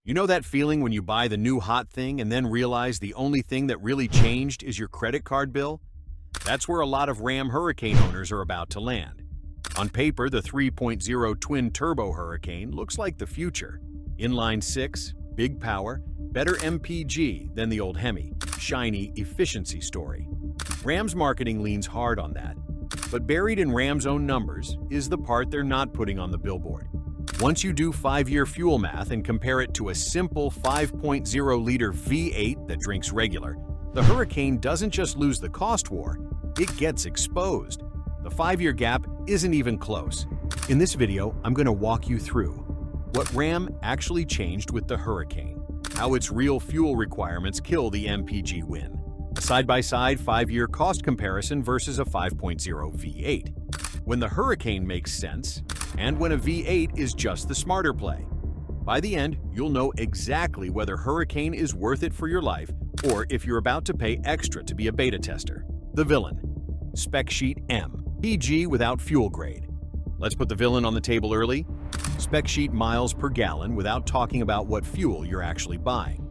You know that feeling when you buy the new hot thing and then realize the only thing that really changed is your credit card bill? That's where a lot of Ram Hurricane owners are about to land. On paper, the 3.0 twin-turbo Hurricane looks like the future. Inline-six, big power, better MPG than the old Hemi, shiny efficiency story. Ram's marketing leans hard on that. But buried in Ram's own numbers is the part they're not putting on the billboard. Once you do 5-year fuel math and compare it to a simple 5.0-liter V8 that drinks regular, the Hurricane doesn't just lose the cost war, it gets exposed. The 5-year gap isn't even close. In this video, I'm going to walk you through what Ram actually changed with the Hurricane, how its real fuel requirements kill the MPG win, a side-by-side 5-year cost comparison versus a 5.0 V8, when the Hurricane makes sense, and when a V8 is just the smarter play. By the end, you'll know exactly whether Hurricane is worth it for your life or if you're about to pay extra to be a beta tester. The villain. Spec sheet M. PG without fuel grade. Let's put the villain on the table early. Spec sheet miles per gallon without talking about what fuel you're actually buying.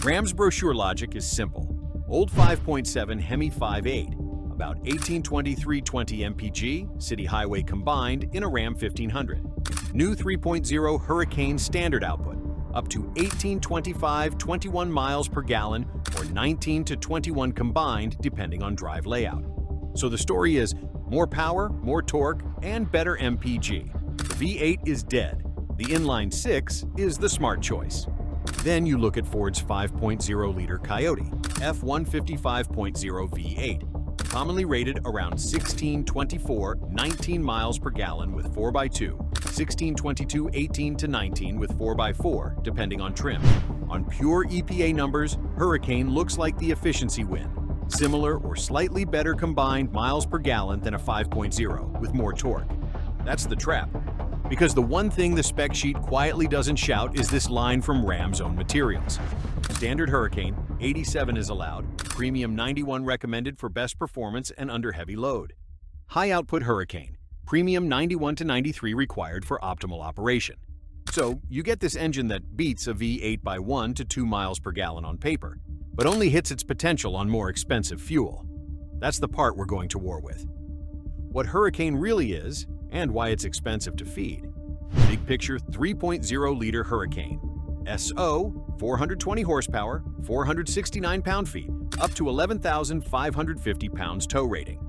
Ram's brochure logic is simple. Old 5.7 Hemi 5.8. About 182320 mpg, city highway combined in a Ram 1500. New 3.0 Hurricane standard output, up to 1825-21 miles per gallon or 19 to 21 combined depending on drive layout. So the story is more power, more torque, and better MPG. The V8 is dead. The inline-six is the smart choice. Then you look at Ford's 5.0-liter Coyote, F-150 5.0 V8. Commonly rated around 1624, 19 miles per gallon with 4x2, 1622, 18 to 19 with 4x4, depending on trim. On pure EPA numbers, Hurricane looks like the efficiency win. Similar or slightly better combined miles per gallon than a 5.0 with more torque. That's the trap. Because the one thing the spec sheet quietly doesn't shout is this line from Ram's own materials. Standard Hurricane, 87 is allowed, premium 91 recommended for best performance and under heavy load. High output Hurricane, premium 91 to 93 required for optimal operation. So you get this engine that beats a V8 by 1 to 2 miles per gallon on paper, but only hits its potential on more expensive fuel. That's the part we're going to war with. What Hurricane really is, and why it's expensive to feed. Big picture 3.0-liter Hurricane. SO, 420 horsepower, 469 pound-feet, up to 11,550 pounds tow rating.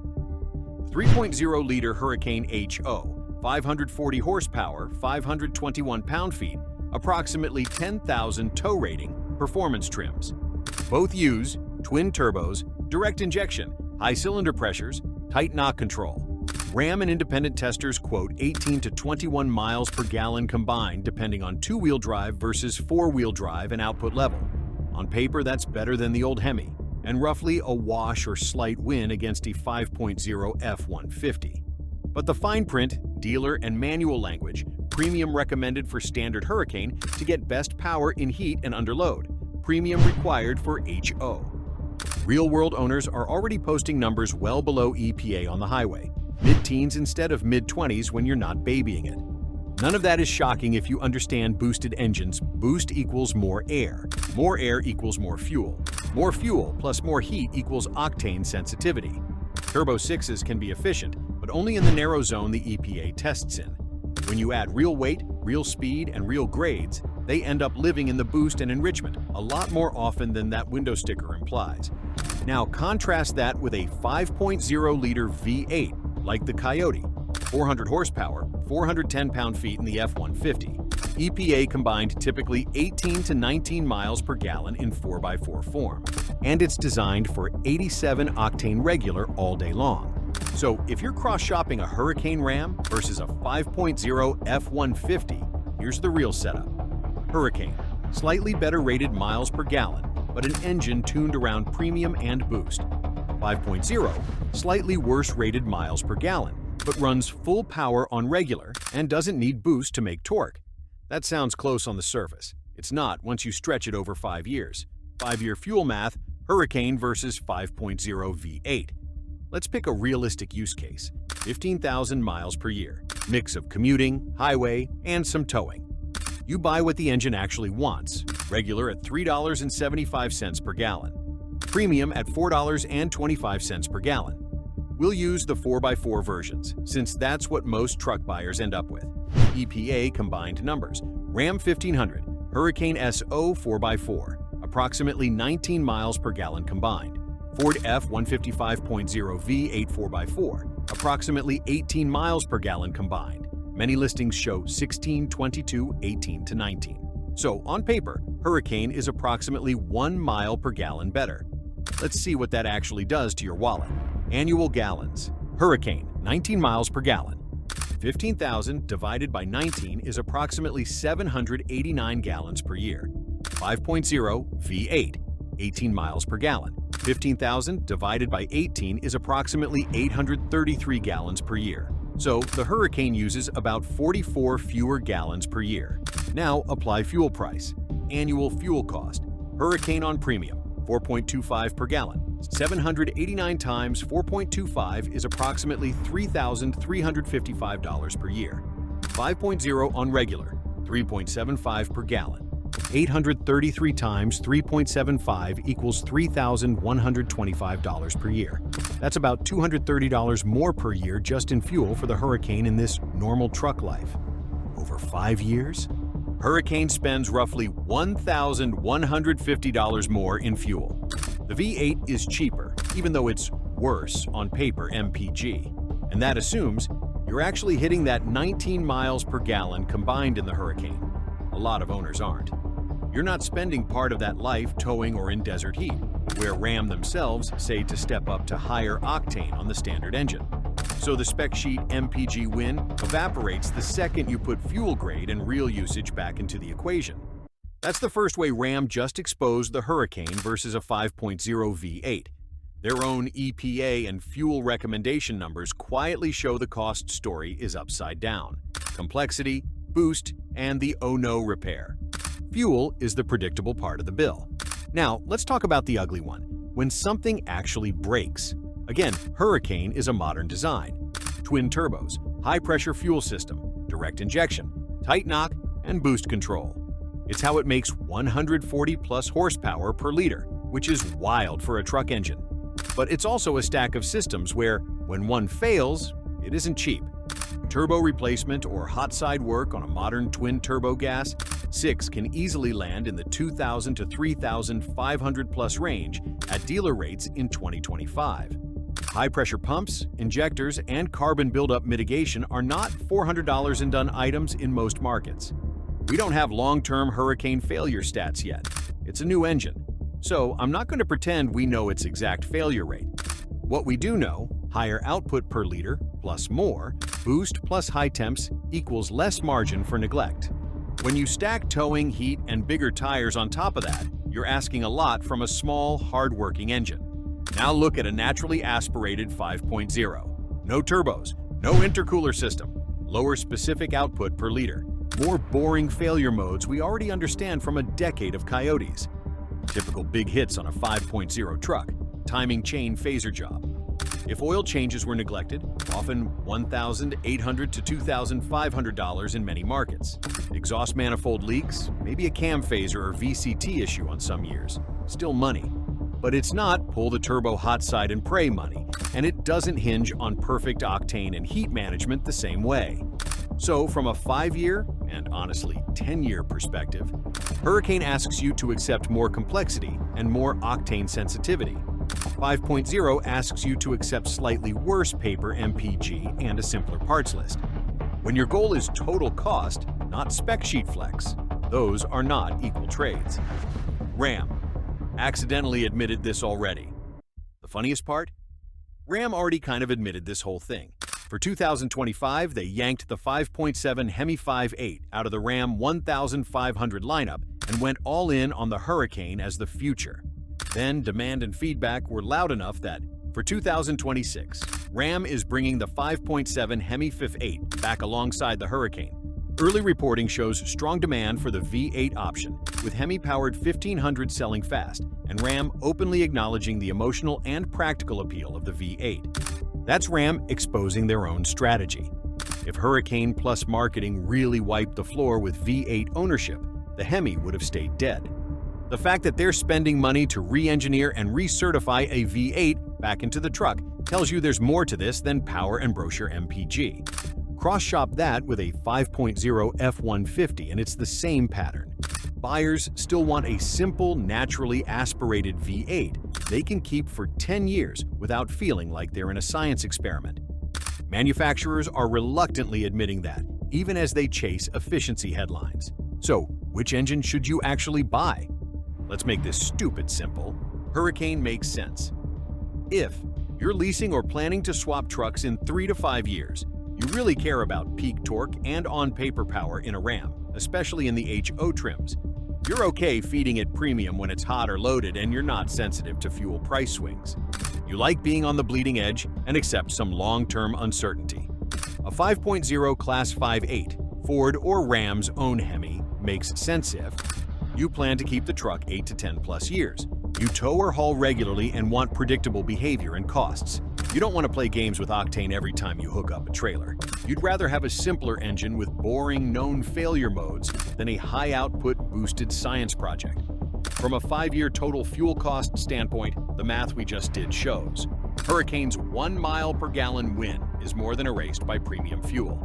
3.0-liter Hurricane HO, 540 horsepower, 521 pound-feet, approximately 10,000 tow rating, performance trims. Both use twin turbos, direct injection, high cylinder pressures, tight knock control. Ram and independent testers quote 18 to 21 miles per gallon combined depending on two-wheel drive versus four-wheel drive and output level. On paper, that's better than the old Hemi, and roughly a wash or slight win against a 5.0 F-150. But the fine print, dealer, and manual language, premium recommended for standard Hurricane to get best power in heat and under load, premium required for HO. Real-world owners are already posting numbers well below EPA on the highway, mid-teens instead of mid-20s when you're not babying it. None of that is shocking if you understand boosted engines. Boost equals more air equals more fuel plus more heat equals octane sensitivity. Turbo 6s can be efficient, but only in the narrow zone the EPA tests in. When you add real weight, real speed, and real grades, they end up living in the boost and enrichment a lot more often than that window sticker implies. Now contrast that with a 5.0-liter V8 like the Coyote, 400 horsepower, 410 pound-feet in the F-150. EPA combined typically 18 to 19 miles per gallon in 4x4 form, and it's designed for 87 octane regular all day long. So if you're cross-shopping a Hurricane Ram versus a 5.0 F-150, here's the real setup. Hurricane, slightly better rated miles per gallon, but an engine tuned around premium and boost. 5.0, slightly worse rated miles per gallon, but runs full power on regular and doesn't need boost to make torque. That sounds close on the surface. It's not once you stretch it over 5 years. 5-year fuel math, Hurricane versus 5.0 V8. Let's pick a realistic use case, 15,000 miles per year, mix of commuting, highway, and some towing. You buy what the engine actually wants, regular at $3.75 per gallon, premium at $4.25 per gallon. We'll use the 4x4 versions, since that's what most truck buyers end up with. EPA combined numbers. Ram 1500, Hurricane SO 4x4, approximately 19 miles per gallon combined. Ford F-155.0 V8 4x4, approximately 18 miles per gallon combined. Many listings show 16, 22, 18 to 19. So, on paper, Hurricane is approximately 1 mile per gallon better. Let's see what that actually does to your wallet. Annual gallons. Hurricane, 19 miles per gallon. 15,000 divided by 19 is approximately 789 gallons per year. 5.0 V8, 18 miles per gallon. 15,000 divided by 18 is approximately 833 gallons per year. So, the Hurricane uses about 44 fewer gallons per year. Now, apply fuel price. Annual fuel cost. Hurricane on premium, 4.25 per gallon. 789 times 4.25 is approximately $3,355 per year. 5.0 on regular, 3.75 per gallon. 833 times 3.75 equals $3,125 per year. That's about $230 more per year just in fuel for the Hurricane in this normal truck life. Over 5 years, Hurricane spends roughly $1,150 more in fuel. The V8 is cheaper, even though it's worse on paper MPG. And that assumes you're actually hitting that 19 miles per gallon combined in the Hurricane. A lot of owners aren't. You're not spending part of that life towing or in desert heat, where Ram themselves say to step up to higher octane on the standard engine. So the spec sheet MPG win evaporates the second you put fuel grade and real usage back into the equation. That's the first way Ram just exposed the Hurricane versus a 5.0 V8. Their own EPA and fuel recommendation numbers quietly show the cost story is upside down. Complexity, boost, and the oh no repair. Fuel is the predictable part of the bill. Now, let's talk about the ugly one, when something actually breaks. Again, Hurricane is a modern design. Twin turbos, high-pressure fuel system, direct injection, tight knock, and boost control. It's how it makes 140-plus horsepower per liter, which is wild for a truck engine. But it's also a stack of systems where, when one fails, it isn't cheap. Turbo replacement or hot side work on a modern twin-turbo gas 6 can easily land in the $2,000 to $3,500+ range at dealer rates in 2025. High-pressure pumps, injectors, and carbon buildup mitigation are not $400 and done items in most markets. We don't have long-term Hurricane failure stats yet. It's a new engine, so I'm not going to pretend we know its exact failure rate. What we do know, higher output per liter plus more, boost plus high temps equals less margin for neglect. When you stack towing, heat, and bigger tires on top of that, you're asking a lot from a small, hard-working engine. Now look at a naturally aspirated 5.0. No turbos, no intercooler system, lower specific output per liter, more boring failure modes we already understand from a decade of Coyotes. Typical big hits on a 5.0 truck, timing chain phaser job. If oil changes were neglected, often $1,800 to $2,500 in many markets. Exhaust manifold leaks, maybe a cam phaser or VCT issue on some years. Still money. But it's not pull the turbo hot side and pray money, and it doesn't hinge on perfect octane and heat management the same way. So from a 5-year, and honestly 10-year perspective, Hurricane asks you to accept more complexity and more octane sensitivity. 5.0 asks you to accept slightly worse paper MPG and a simpler parts list. When your goal is total cost, not spec sheet flex, those are not equal trades. Ram accidentally admitted this already. The funniest part? Ram already kind of admitted this whole thing. For 2025, they yanked the 5.7 Hemi 5.8 out of the Ram 1500 lineup and went all in on the Hurricane as the future. Then demand and feedback were loud enough that, for 2026, Ram is bringing the 5.7 Hemi 5.8 back alongside the Hurricane. Early reporting shows strong demand for the V8 option, with Hemi-powered 1500 selling fast, and Ram openly acknowledging the emotional and practical appeal of the V8. That's Ram exposing their own strategy. If Hurricane plus marketing really wiped the floor with V8 ownership, the Hemi would have stayed dead. The fact that they're spending money to re-engineer and recertify a V8 back into the truck tells you there's more to this than power and brochure MPG. Cross-shop that with a 5.0 F-150 and it's the same pattern. Buyers still want a simple, naturally aspirated V8 they can keep for 10 years without feeling like they're in a science experiment. Manufacturers are reluctantly admitting that, even as they chase efficiency headlines. So, which engine should you actually buy? Let's make this stupid simple. Hurricane makes sense. If you're leasing or planning to swap trucks in 3 to 5 years, you really care about peak torque and on-paper power in a Ram, especially in the HO trims. You're okay feeding it premium when it's hot or loaded and you're not sensitive to fuel price swings. You like being on the bleeding edge and accept some long-term uncertainty. A 5.0 Class 5.8, Ford or Ram's own Hemi, makes sense if you plan to keep the truck 8 to 10 plus years. You tow or haul regularly and want predictable behavior and costs. You don't want to play games with octane every time you hook up a trailer. You'd rather have a simpler engine with boring, known failure modes than a high-output, boosted science project. From a 5-year total fuel cost standpoint, the math we just did shows. Hurricane's 1 mile per gallon win is more than erased by premium fuel.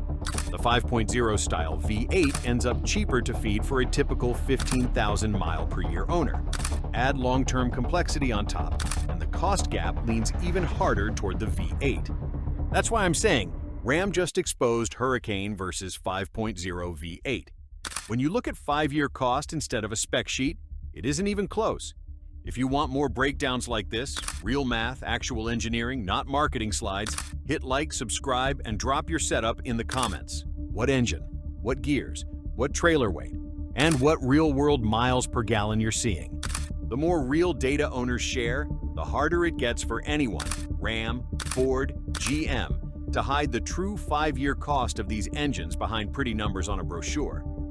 The 5.0 style V8 ends up cheaper to feed for a typical 15,000 mile per year owner. Add long-term complexity on top, and the cost gap leans even harder toward the V8. That's why I'm saying Ram just exposed Hurricane versus 5.0 V8. When you look at 5-year cost instead of a spec sheet, it isn't even close. If you want more breakdowns like this, real math, actual engineering, not marketing slides, hit like, subscribe, and drop your setup in the comments. What engine, what gears, what trailer weight, and what real-world miles per gallon you're seeing. The more real data owners share, the harder it gets for anyone, Ram, Ford, GM, to hide the true 5-year cost of these engines behind pretty numbers on a brochure.